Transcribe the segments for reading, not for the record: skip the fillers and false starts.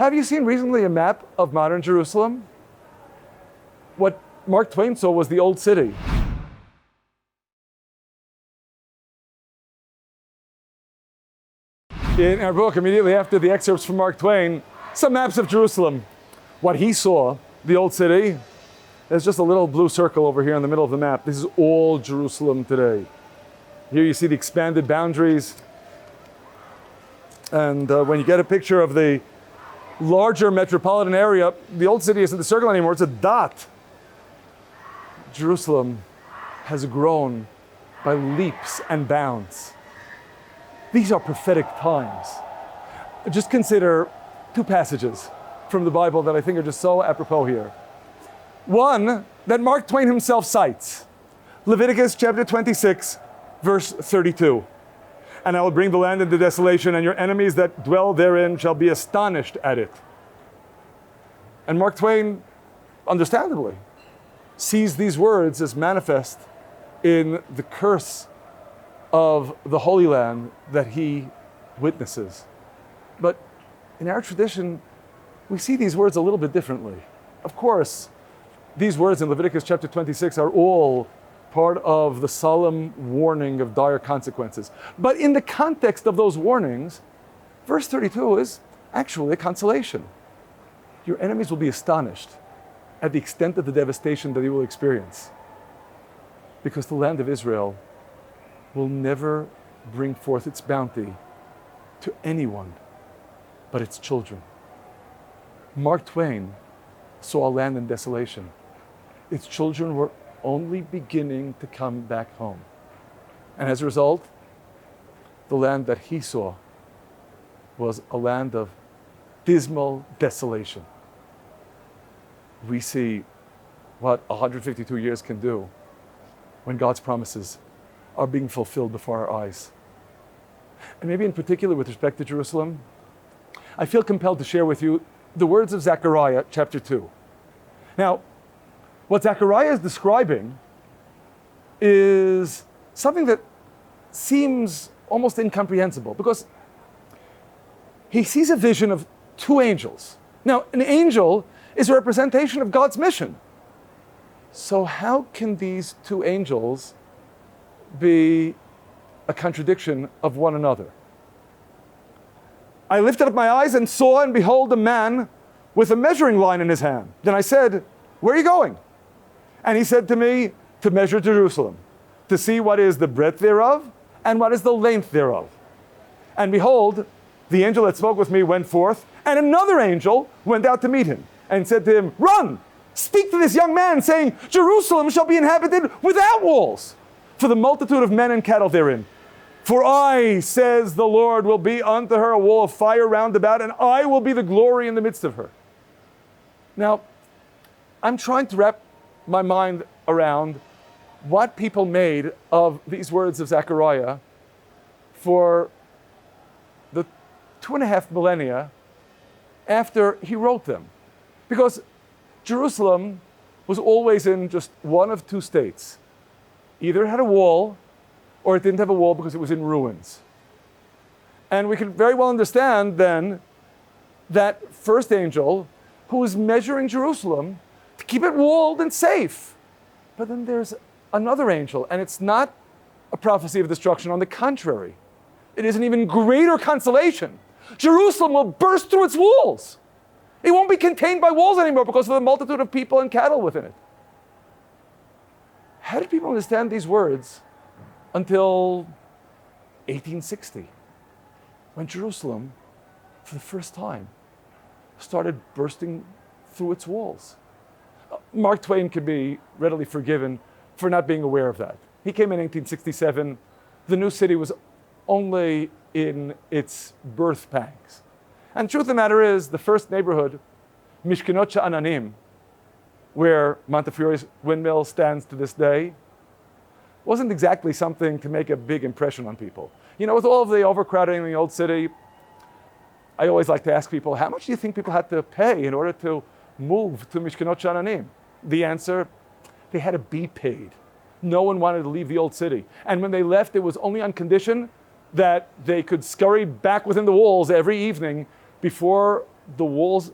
Have you seen recently a map of modern Jerusalem? What Mark Twain saw was the old city. In our book, immediately after the excerpts from Mark Twain, some maps of Jerusalem. What he saw, the old city, there's just a little blue circle over here in the middle of the map. This is all Jerusalem today. Here you see the expanded boundaries. And when you get a picture of the larger metropolitan area, the old city isn't the circle anymore, it's a dot. Jerusalem has grown by leaps and bounds. These are prophetic times. Just consider two passages from the Bible that I think are just so apropos here. One that Mark Twain himself cites, Leviticus chapter 26, verse 32. And I will bring the land into desolation, and your enemies that dwell therein shall be astonished at it. And Mark Twain, understandably, sees these words as manifest in the curse of the Holy Land that he witnesses. But in our tradition, we see these words a little bit differently. Of course, these words in Leviticus chapter 26 are all part of the solemn warning of dire consequences. But in the context of those warnings, verse 32 is actually a consolation. Your enemies will be astonished at the extent of the devastation that you will experience, because the land of Israel will never bring forth its bounty to anyone but its children. Mark Twain saw a land in desolation. Its children were only beginning to come back home. And as a result, the land that he saw was a land of dismal desolation. We see what 152 years can do when God's promises are being fulfilled before our eyes. And maybe in particular with respect to Jerusalem, I feel compelled to share with you the words of Zechariah chapter 2. Now, what Zechariah is describing is something that seems almost incomprehensible, because he sees a vision of two angels. Now, an angel is a representation of God's mission. So how can these two angels be a contradiction of one another? I lifted up my eyes and saw, and behold, a man with a measuring line in his hand. Then I said, where are you going? And he said to me, to measure Jerusalem, to see what is the breadth thereof, and what is the length thereof. And behold, the angel that spoke with me went forth, and another angel went out to meet him, and said to him, run, speak to this young man, saying, Jerusalem shall be inhabited without walls, for the multitude of men and cattle therein. For I, says the Lord, will be unto her a wall of fire round about, and I will be the glory in the midst of her. Now, I'm trying to wrap my mind around what people made of these words of Zechariah for the 2.5 millennia after he wrote them. Because Jerusalem was always in just one of two states. Either it had a wall, or it didn't have a wall because it was in ruins. And we can very well understand then that first angel who was measuring Jerusalem to keep it walled and safe. But then there's another angel, and it's not a prophecy of destruction. On the contrary, it is an even greater consolation. Jerusalem will burst through its walls. It won't be contained by walls anymore because of the multitude of people and cattle within it. How did people understand these words until 1860, when Jerusalem, for the first time, started bursting through its walls? Mark Twain could be readily forgiven for not being aware of that. He came in 1867. The new city was only in its birth pangs. And the truth of the matter is, the first neighborhood, Mishkenot Sha'ananim, where Montefiore's windmill stands to this day, wasn't exactly something to make a big impression on people. You know, with all of the overcrowding in the old city, I always like to ask people, how much do you think people had to pay in order to move to Mishkenot Sha'ananim? The answer, they had to be paid. No one wanted to leave the old city. And when they left, it was only on condition that they could scurry back within the walls every evening before The walls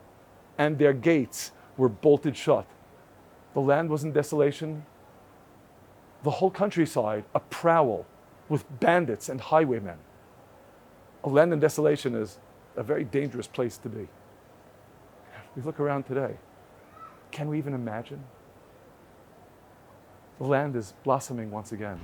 and their gates were bolted shut. The land was in desolation. The whole countryside a prowl with bandits and highwaymen. A land in desolation is a very dangerous place to be. We look around today. Can we even imagine? The land is blossoming once again.